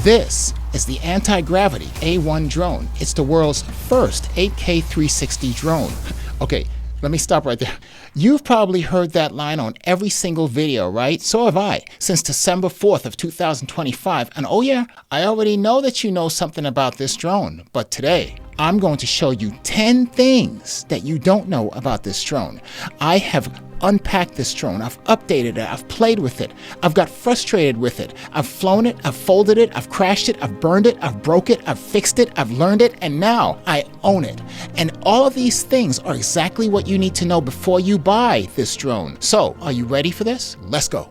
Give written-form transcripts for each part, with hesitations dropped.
This is the Antigravity A1 drone. It's the world's first 8K 360 drone. Okay, let me stop right there. You've probably heard that line on every single video, right? So have I, since December 4th of 2025. And oh yeah, I already know that you know something about this drone. But today, I'm going to show you 10 things that you don't know about this drone. I have unpacked this drone, I've updated it, I've played with it, I've got frustrated with it, I've flown it, I've folded it, I've crashed it, I've burned it, I've broke it, I've fixed it, I've learned it, and now I own it. And all of these things are exactly what you need to know before you buy this drone. So, are you ready for this? Let's go.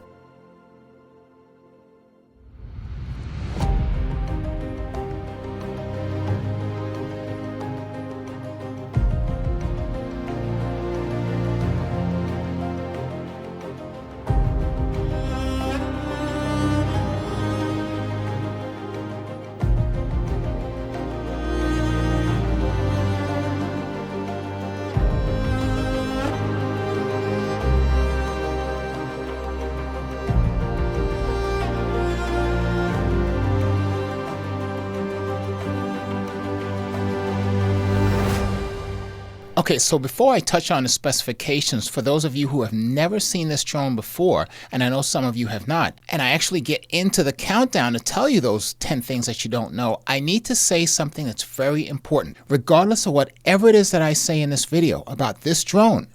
Okay, so before I touch on the specifications, for those of you who have never seen this drone before, and I know some of you have not, and I actually get into the countdown to tell you those 10 things that you don't know, I need to say something that's very important. Regardless of whatever it is that I say in this video about this drone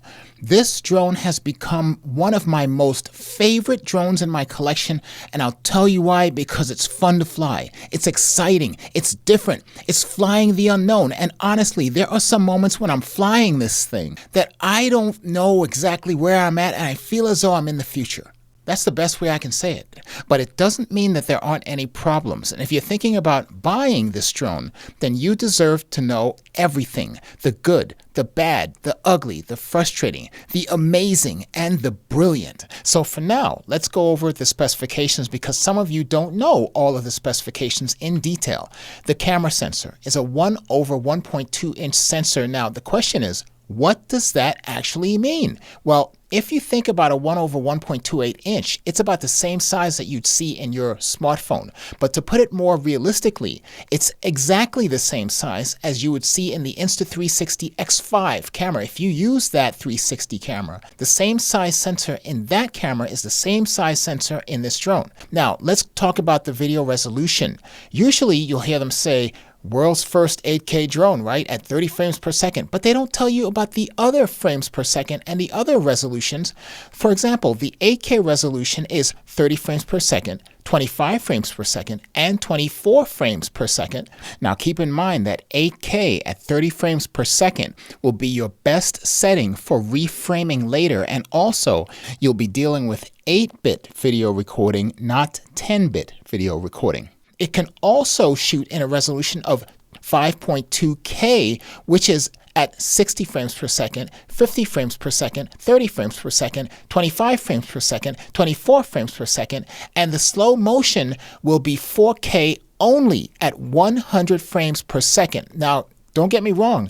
has become one of my most favorite drones in my collection, and I'll tell you why. Because it's fun to fly, it's exciting, it's different, it's flying the unknown, and honestly, there are some moments when I'm flying this thing that I don't know exactly where I'm at, and I feel as though I'm in the future. That's the best way I can say it. But it doesn't mean that there aren't any problems. And if you're thinking about buying this drone, then you deserve to know everything. The good, the bad, the ugly, the frustrating, the amazing, and the brilliant. So for now, let's go over the specifications because some of you don't know all of the specifications in detail. The camera sensor is a 1/1.2-inch sensor. Now, the question is, what does that actually mean? Well, if you think about a 1/1.28 inch, it's about the same size that you'd see in your smartphone. But to put it more realistically, it's exactly the same size as you would see in the Insta360 X5 camera. If you use that 360 camera, the same size sensor in that camera is the same size sensor in this drone. Now, let's talk about the video resolution. Usually, you'll hear them say, world's first 8K drone, right, at 30 frames per second. But they don't tell you about the other frames per second and the other resolutions. For example, the 8K resolution is 30 frames per second, 25 frames per second, and 24 frames per second. Now keep in mind that 8K at 30 frames per second will be your best setting for reframing later, and also you'll be dealing with 8-bit video recording, not 10-bit video recording. It can also shoot in a resolution of 5.2K, which is at 60 frames per second, 50 frames per second, 30 frames per second, 25 frames per second, 24 frames per second, and the slow motion will be 4K only at 100 frames per second. Now, don't get me wrong.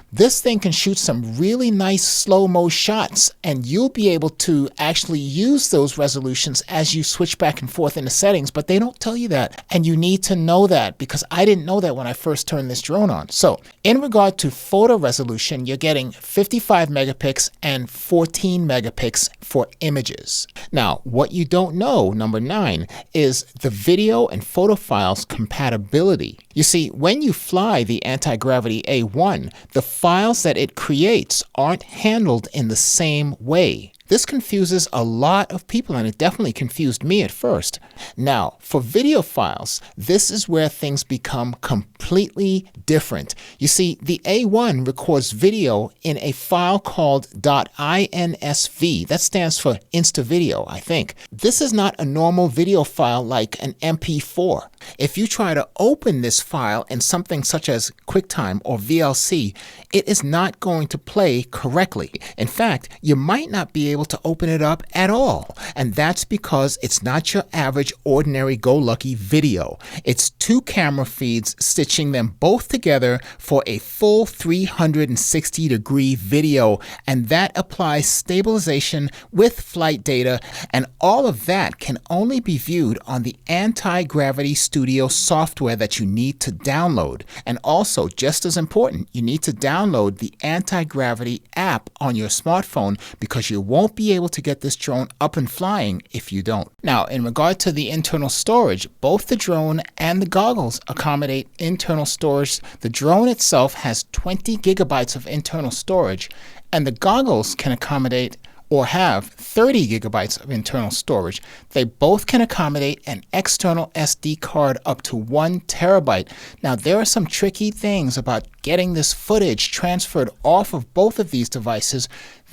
This thing can shoot some really nice slow-mo shots, and you'll be able to actually use those resolutions as you switch back and forth in the settings, but they don't tell you that. And you need to know that because I didn't know that when I first turned this drone on. So in regard to photo resolution, you're getting 55 megapixels and 14 megapixels for images. Now, what you don't know, number 9, is the video and photo files compatibility. You see, when you fly the Antigravity A1, the files that it creates aren't handled in the same way. This confuses a lot of people, and it definitely confused me at first. Now, for video files, this is where things become completely different. You see, the A1 records video in a file called .insv. That stands for Insta Video, I think. This is not a normal video file like an MP4. If you try to open this file in something such as QuickTime or VLC, it is not going to play correctly. In fact, you might not be able to open it up at all. And that's because it's not your average ordinary go-lucky video. It's 2 camera feeds stitching them both together for a full 360-degree video. And that applies stabilization with flight data. And all of that can only be viewed on the Antigravity Studio Studio software that you need to download. And also, just as important, you need to download the Antigravity app on your smartphone because you won't be able to get this drone up and flying if you don't. Now, in regard to the internal storage, both the drone and the goggles accommodate internal storage. The drone itself has 20 gigabytes of internal storage, and the goggles can accommodate or have 30 gigabytes of internal storage. They both can accommodate an external SD card up to 1 terabyte. Now, there are some tricky things about getting this footage transferred off of both of these devices.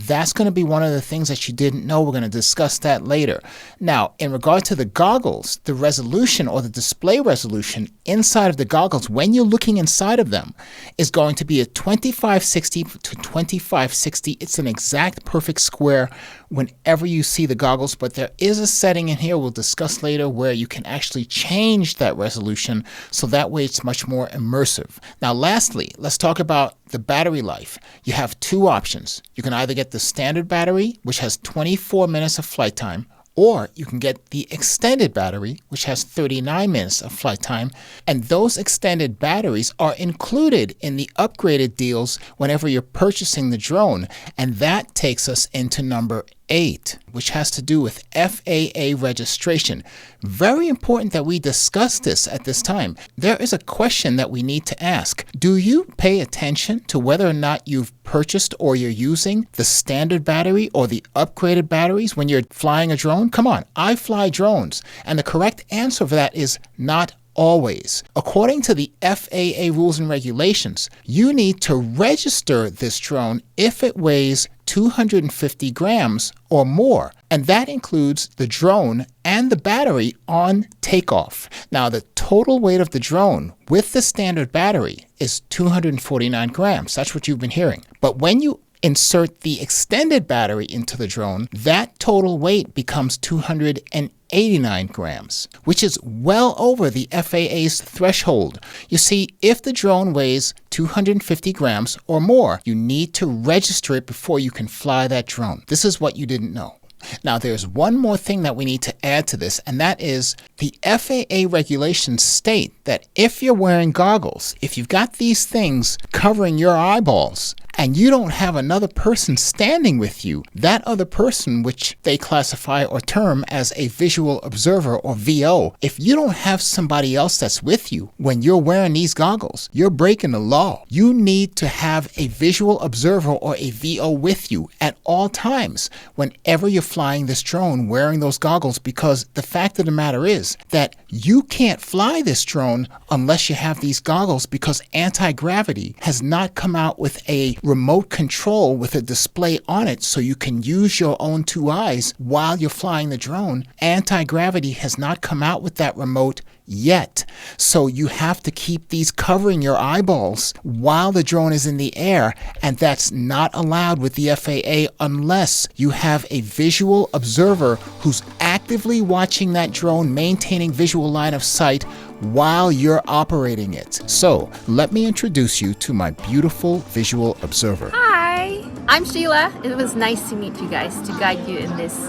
That's going to be one of the things that you didn't know. We're going to discuss that later. Now, in regard to the goggles, the resolution or the display resolution inside of the goggles, when you're looking inside of them, is going to be a 2560 to 2560. It's an exact perfect square whenever you see the goggles, but there is a setting in here we'll discuss later where you can actually change that resolution so that way it's much more immersive. Now, lastly, let's talk about the battery life. You have two options. You can either get the standard battery, which has 24 minutes of flight time, or you can get the extended battery, which has 39 minutes of flight time. And those extended batteries are included in the upgraded deals whenever you're purchasing the drone. And that takes us into number 8, which has to do with FAA registration. Very important that we discuss this at this time. There is a question that we need to ask. Do you pay attention to whether or not you've purchased or you're using the standard battery or the upgraded batteries when you're flying a drone? Come on, I fly drones. And the correct answer for that is not always. According to the FAA rules and regulations, you need to register this drone if it weighs 250 grams or more, and that includes the drone and the battery on takeoff. Now, the total weight of the drone with the standard battery is 249 grams. That's what you've been hearing. But when you insert the extended battery into the drone, that total weight becomes 289 grams, which is well over the FAA's threshold. You see, if the drone weighs 250 grams or more, you need to register it before you can fly that drone. This is what you didn't know. Now, there's one more thing that we need to add to this, and that is the FAA regulations state that if you're wearing goggles, if you've got these things covering your eyeballs, and you don't have another person standing with you, that other person, which they classify or term as a visual observer or VO, if you don't have somebody else that's with you when you're wearing these goggles, you're breaking the law. You need to have a visual observer or a VO with you at all times whenever you're flying this drone wearing those goggles, because the fact of the matter is that you can't fly this drone unless you have these goggles, because Antigravity has not come out with a remote control with a display on it so you can use your own two eyes while you're flying the drone. Antigravity has not come out with that remote yet. So you have to keep these covering your eyeballs while the drone is in the air, and that's not allowed with the FAA unless you have a visual observer who's actively watching that drone, maintaining visual line of sight while you're operating it. So let me introduce you to my beautiful visual observer. Hi, I'm Sheila. It was nice to meet you guys, to guide you in this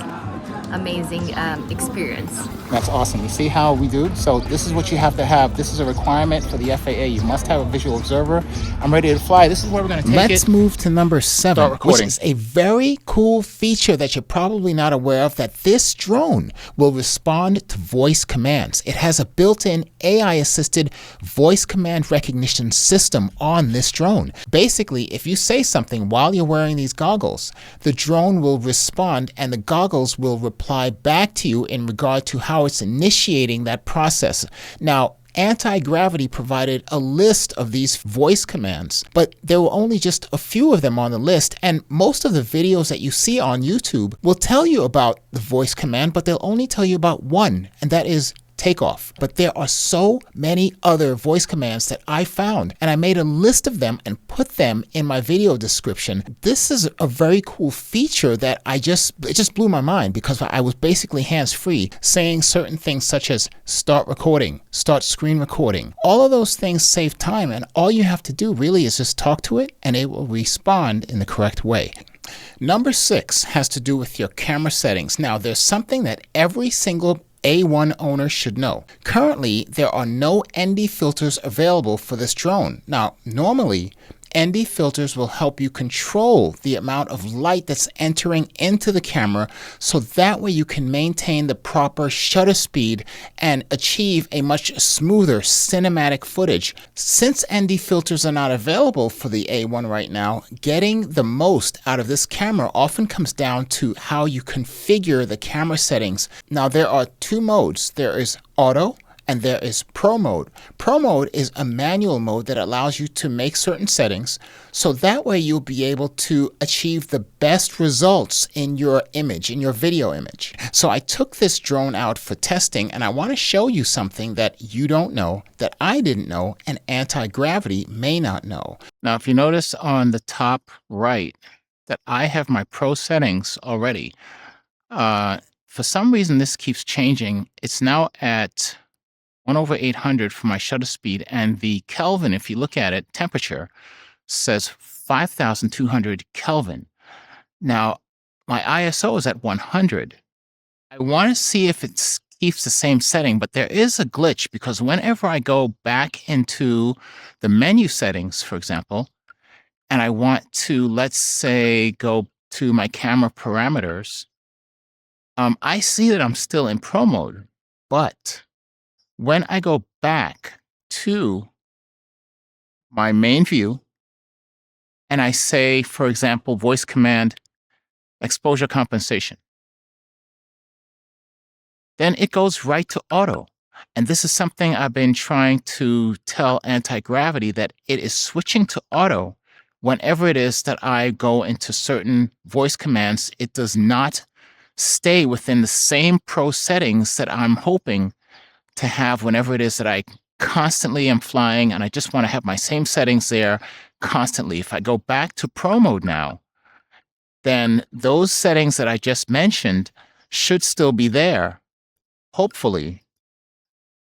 amazing experience. That's awesome. You see how we do? So this is what you have to have. This is a requirement for the FAA. You must have a visual observer. I'm ready to fly. This is where we're going to take it. Let's move to number 7, which is a very cool feature that you're probably not aware of, that this drone will respond to voice commands. It has a built-in AI-assisted voice command recognition system on this drone. Basically, if you say something while you're wearing these goggles, the drone will respond and the goggles will reply back to you in regard to how it's initiating that process. Now, Antigravity provided a list of these voice commands, but there were only just a few of them on the list, and most of the videos that you see on YouTube will tell you about the voice command, but they'll only tell you about one, and that is takeoff. But there are so many other voice commands that I found, and I made a list of them and put them in my video description. This is a very cool feature that it just blew my mind, because I was basically hands-free, saying certain things such as start recording, start screen recording. All of those things save time, and all you have to do really is just talk to it and it will respond in the correct way. Number 6 has to do with your camera settings. Now, there's something that every single A1 owners should know. Currently, there are no ND filters available for this drone. Now, normally, ND filters will help you control the amount of light that's entering into the camera, so that way you can maintain the proper shutter speed and achieve a much smoother cinematic footage. Since ND filters are not available for the A1 right now, getting the most out of this camera often comes down to how you configure the camera settings. Now, there are two modes. There is auto and there is Pro mode. Pro mode is a manual mode that allows you to make certain settings, so that way you'll be able to achieve the best results in your image, in your video image. So I took this drone out for testing, and I want to show you something that you don't know, that I didn't know, and Antigravity may not know. Now, if you notice on the top right that I have my Pro settings already, for some reason this keeps changing. It's now at 1/800 for my shutter speed, and the Kelvin, if you look at it, temperature, says 5,200 Kelvin. Now, my ISO is at 100. I want to see if it keeps the same setting, but there is a glitch, because whenever I go back into the menu settings, for example, and I want to, let's say, go to my camera parameters, I see that I'm still in Pro mode, but when I go back to my main view and I say, for example, voice command exposure compensation, then it goes right to auto. And this is something I've been trying to tell Antigravity, that it is switching to auto whenever it is that I go into certain voice commands. It does not stay within the same Pro settings that I'm hoping to have whenever it is that I constantly am flying and I just want to have my same settings there constantly. If I go back to Pro mode now, then those settings that I just mentioned should still be there, hopefully.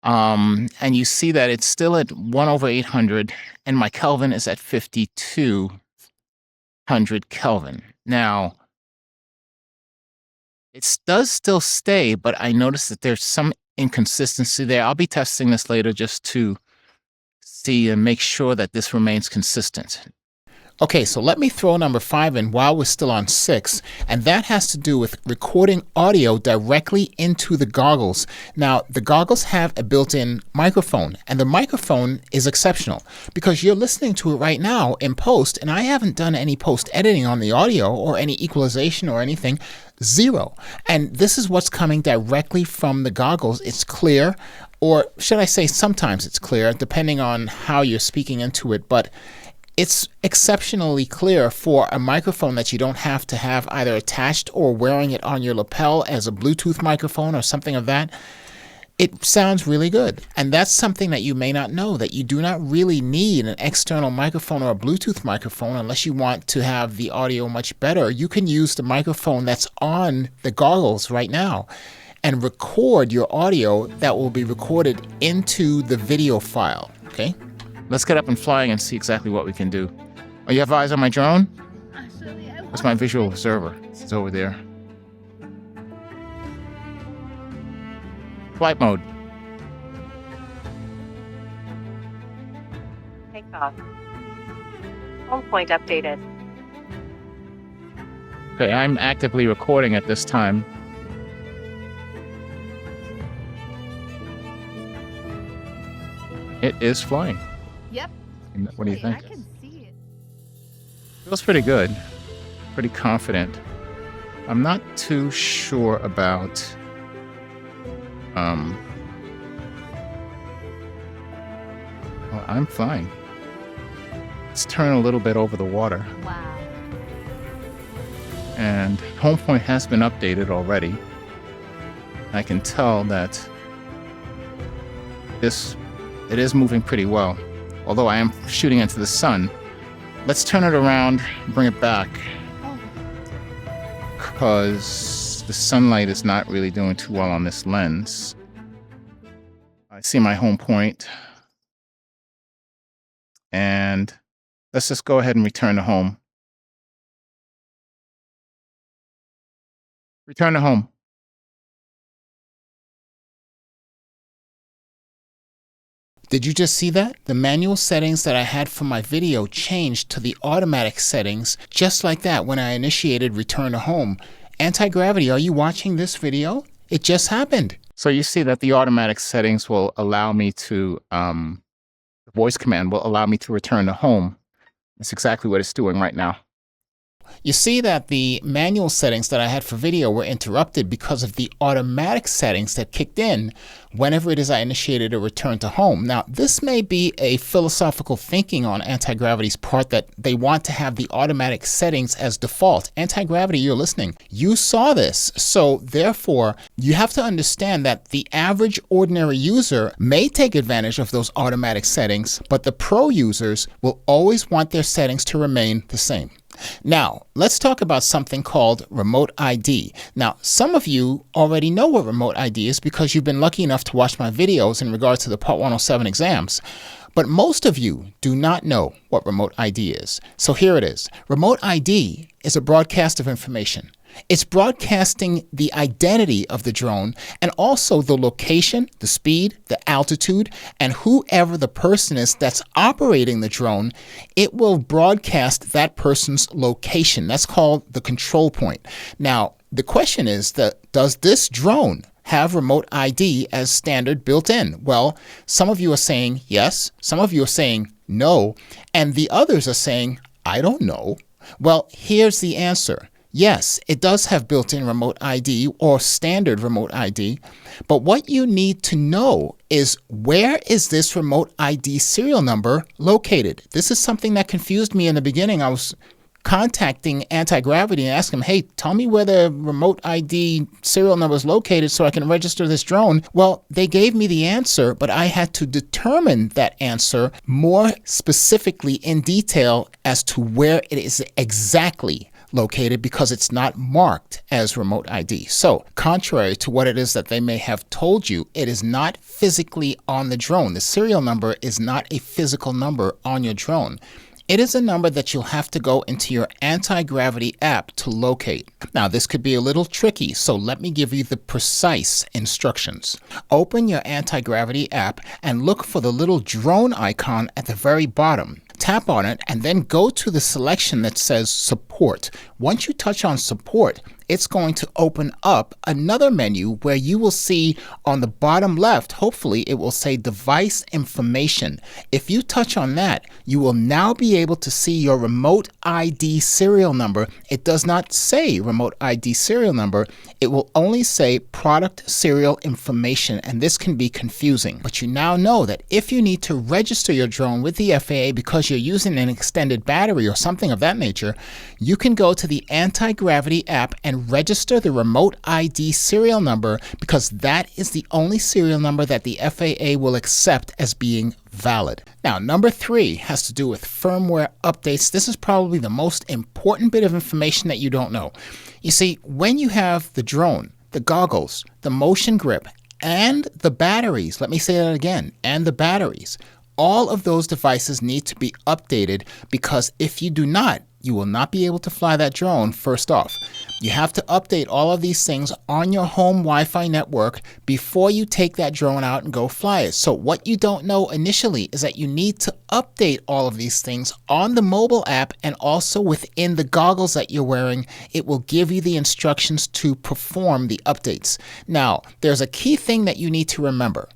And you see that it's still at 1/800, and my Kelvin is at 5,200 Kelvin. Now, it does still stay, but I noticed that there's some inconsistency there. I'll be testing this later just to see and make sure that this remains consistent. Okay, so let me throw number 5 in while we're still on 6, and that has to do with recording audio directly into the goggles. Now, the goggles have a built-in microphone, and the microphone is exceptional because you're listening to it right now in post, and I haven't done any post-editing on the audio or any equalization or anything. Zero. And this is what's coming directly from the goggles. It's clear, or should I say sometimes it's clear, depending on how you're speaking into it, but it's exceptionally clear for a microphone that you don't have to have either attached or wearing it on your lapel as a Bluetooth microphone or something of that. It sounds really good. And that's something that you may not know, that you do not really need an external microphone or a Bluetooth microphone unless you want to have the audio much better. You can use the microphone that's on the goggles right now and record your audio that will be recorded into the video file, okay? Let's get up and flying and see exactly what we can do. Oh, you have eyes on my drone? Actually, That's my visual observer. It's over there. Flight mode. Takeoff. Home point updated. Okay, I'm actively recording at this time. It is flying. Yep. What do you think? I can see it. Feels pretty good. Pretty confident. I'm not too sure about well, I'm fine. Let's turn a little bit over the water. Wow. And home point has been updated already. I can tell that it is moving pretty well, although I am shooting into the sun. Let's turn it around, bring it back, because the sunlight is not really doing too well on this lens. I see my home point, and let's just go ahead and return to home. Return to home. Did you just see that? The manual settings that I had for my video changed to the automatic settings just like that when I initiated return to home. Anti-gravity, are you watching this video? It just happened. So you see that the automatic settings will allow me to, the voice command will allow me to return to home. That's exactly what it's doing right now. You see that the manual settings that I had for video were interrupted because of the automatic settings that kicked in whenever it is I initiated a return to home. Now, this may be a philosophical thinking on Anti-Gravity's part that they want to have the automatic settings as default. Anti-Gravity, you're listening. You saw this. So therefore, you have to understand that the average ordinary user may take advantage of those automatic settings, but the pro users will always want their settings to remain the same. Now, let's talk about something called Remote ID. Now, some of you already know what Remote ID is because you've been lucky enough to watch my videos in regards to the Part 107 exams. But most of you do not know what Remote ID is. So here it is. Remote ID is a broadcast of information. It's broadcasting the identity of the drone and also the location, the speed, the altitude, and whoever the person is that's operating the drone. It will broadcast that person's location. That's called the control point. Now, the question is that does this drone have Remote ID as standard built in? Well, some of you are saying yes, some of you are saying no, and the others are saying, I don't know. Well, here's the answer. Yes, it does have built-in Remote ID or standard Remote ID, but what you need to know is where is this Remote ID serial number located? This is something that confused me in the beginning. I was contacting Anti-Gravity and asking them, hey, tell me where the Remote ID serial number is located so I can register this drone. Well, they gave me the answer, but I had to determine that answer more specifically in detail as to where it is exactly located because it's not marked as Remote ID. So, contrary to what it is that they may have told you, it is not physically on the drone. The serial number is not a physical number on your drone. It is a number that you'll have to go into your Anti-Gravity app to locate. Now, this could be a little tricky, so let me give you the precise instructions. Open your Anti-Gravity app and look for the little drone icon at the very bottom. Tap on it and then go to the selection that says Support. Once you touch on Support, it's going to open up another menu where you will see on the bottom left, hopefully it will say Device Information. If you touch on that, you will now be able to see your Remote ID serial number. It does not say Remote ID serial number. It will only say Product Serial Information, and this can be confusing. But you now know that if you need to register your drone with the FAA because you're using an extended battery or something of that nature, you can go to the Anti-Gravity app and register the Remote ID serial number because that is the only serial number that the FAA will accept as being valid. Now, number 3 has to do with firmware updates. This is probably the most important bit of information that you don't know. You see, when you have the drone, the goggles, the motion grip, and the batteries, let me say that again, and the batteries, all of those devices need to be updated because if you do not, you will not be able to fly that drone first off. You have to update all of these things on your home Wi-Fi network before you take that drone out and go fly it. So what you don't know initially is that you need to update all of these things on the mobile app and also within the goggles that you're wearing. It will give you the instructions to perform the updates. Now, there's a key thing that you need to remember.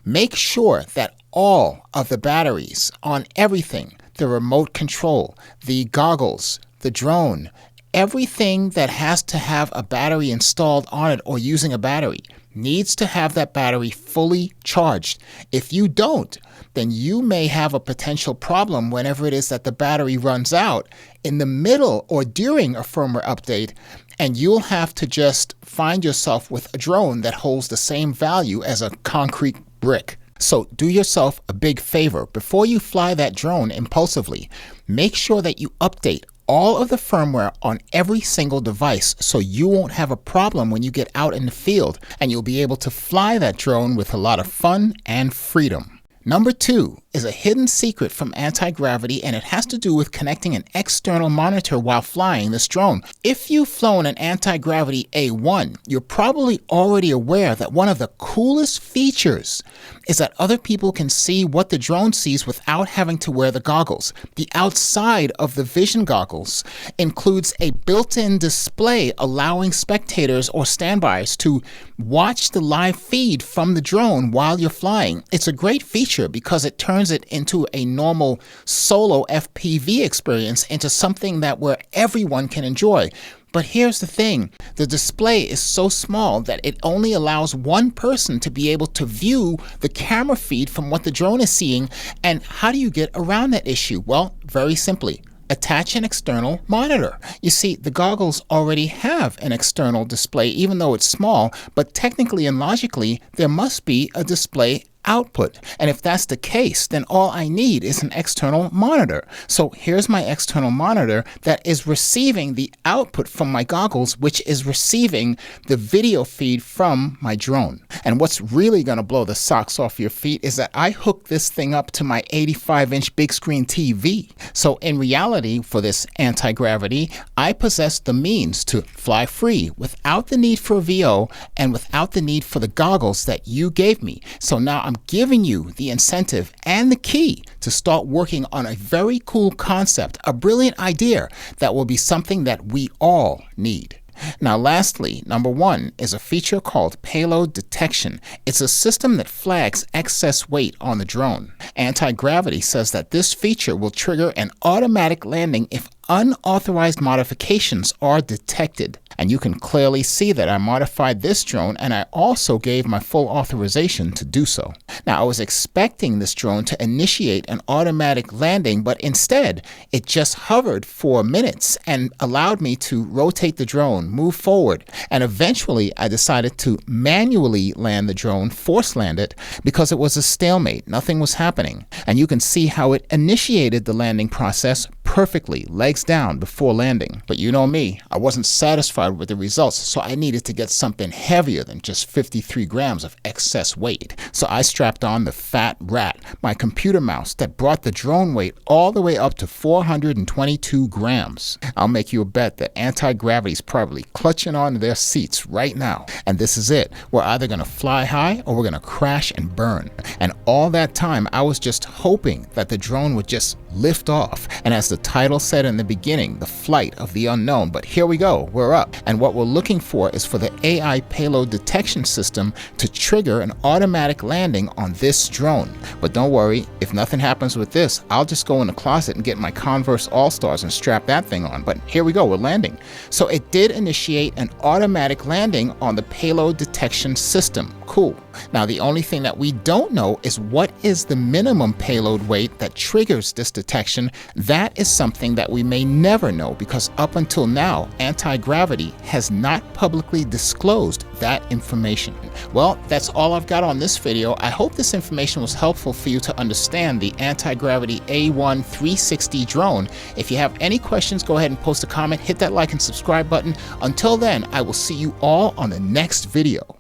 Make sure that all of the batteries on everything, the remote control, the goggles, the drone, everything that has to have a battery installed on it or using a battery needs to have that battery fully charged. If you don't, then you may have a potential problem whenever it is that the battery runs out in the middle or during a firmware update, and you'll have to just find yourself with a drone that holds the same value as a concrete brick. So do yourself a big favor. Before you fly that drone impulsively, make sure that you update all of the firmware on every single device so you won't have a problem when you get out in the field and you'll be able to fly that drone with a lot of fun and freedom. Number 2 is a hidden secret from Antigravity, and it has to do with connecting an external monitor while flying this drone. If you've flown an Antigravity A1, you're probably already aware that one of the coolest features is that other people can see what the drone sees without having to wear the goggles. The outside of the vision goggles includes a built-in display allowing spectators or standbys to watch the live feed from the drone while you're flying. It's a great feature because it turns it into a normal solo FPV experience into something that where everyone can enjoy. But here's the thing, the display is so small that it only allows one person to be able to view the camera feed from what the drone is seeing. And how do you get around that issue? Well, very simply, attach an external monitor. You see, the goggles already have an external display, even though it's small, but technically and logically, there must be a display output. And if that's the case, then all I need is an external monitor. So here's my external monitor that is receiving the output from my goggles, which is receiving the video feed from my drone. And what's really going to blow the socks off your feet is that I hooked this thing up to my 85-inch big screen TV. So in reality, for this Antigravity, I possess the means to fly free without the need for a VO and without the need for the goggles that you gave me. So now I'm giving you the incentive and the key to start working on a very cool concept, a brilliant idea that will be something that we all need. Now lastly, number one is a feature called Payload Detection. It's a system that flags excess weight on the drone. Antigravity says that this feature will trigger an automatic landing if unauthorized modifications are detected. And you can clearly see that I modified this drone, and I also gave my full authorization to do so. Now, I was expecting this drone to initiate an automatic landing, but instead, it just hovered for minutes and allowed me to rotate the drone, move forward, and eventually I decided to manually land the drone, force land it, because it was a stalemate. Nothing was happening. And you can see how it initiated the landing process perfectly, legs down before landing. But you know me, I wasn't satisfied with the results, so I needed to get something heavier than just 53 grams of excess weight. So I strapped on the Fat Rat, my computer mouse that brought the drone weight all the way up to 422 grams. I'll make you a bet that Antigravity's probably clutching onto their seats right now. And this is it. We're either going to fly high or we're going to crash and burn. And all that time, I was just hoping that the drone would just lift off. And as the title said in the beginning, the flight of the unknown. But here we go, we're up. And what we're looking for is for the AI payload detection system to trigger an automatic landing on this drone. But don't worry, if nothing happens with this, I'll just go in the closet and get my Converse All-Stars and strap that thing on. But here we go, we're landing. So it did initiate an automatic landing on the payload detection system. Cool. Now the only thing that we don't know is what is the minimum payload weight that triggers this detection. That is something that we may never know, because up until now, Antigravity has not publicly disclosed that information. Well, that's all I've got on this video. I hope this information was helpful for you to understand the Antigravity A1 360 drone. If you have any questions, go ahead and post a comment, hit that like and subscribe button. Until then, I will see you all on the next video.